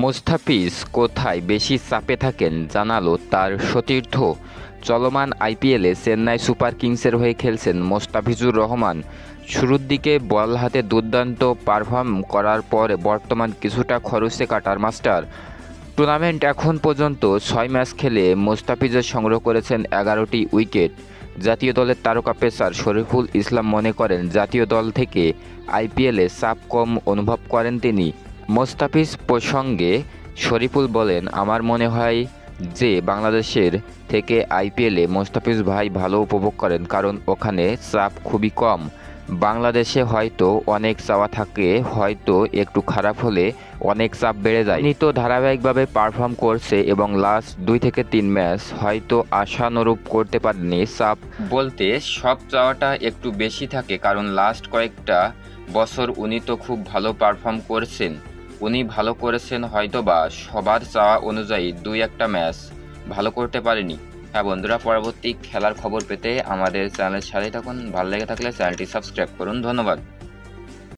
মুস্তাফিজ কোথায় বেশি চাপে থাকেন জানালো তার সতীর্থ। চলমান আইপিএলে চেন্নাই সুপার কিংসের হয়ে খেলছেন মোস্তাফিজুর রহমান। শুরুর দিকে বল হাতে দুর্দান্ত পারফর্ম করার পরে বর্তমান কিছুটা খরচে কাটার মাস্টার। টুর্নামেন্ট এখন পর্যন্ত 6 ম্যাচ খেলে মুস্তাফিজের সংগ্রহ করেছেন 11টি উইকেট। জাতীয় দলের তারকা পেসার শরীফুল ইসলাম মনে করেন জাতীয় দল থেকে আইপিএলে চাপ কম অনুভব করেন তিনি। মোস্তাফিজ প্রসঙ্গে শরীফুল বলেন, আমার মনে হয় যে বাংলাদেশের থেকে আইপিএলে মোস্তাফিজ ভাই ভালো উপভোগ করেন, কারণ ওখানে চাপ খুবই কম। বাংলাদেশে হয়তো অনেক চাওয়া থাকে, হয়তো একটু খারাপ হলে অনেক চাপ বেড়ে যায়। উনি তো ধারাবাহিকভাবে পারফর্ম করছে এবং লাস্ট 2 থেকে 3 ম্যাচ হয়তো আশানুরূপ করতে পারেনি। চাপ বলতে সব চাওয়াটা একটু বেশি থাকে, কারণ লাস্ট কয়েকটা বছর উনি তো খুব ভালো পারফর্ম করছেন। উনি ভালো করেছেন, হয়তোবা সবার চাওয়া অনুযায়ী 2-1টা ম্যাচ ভালো করতে পারেনি। হ্যাঁ বন্ধুরা, পরবর্তী খেলার খবর পেতে আমাদের চ্যানেলের সাথে থাকুন। ভালো লেগে থাকলে চ্যানেলটি সাবস্ক্রাইব করুন। ধন্যবাদ।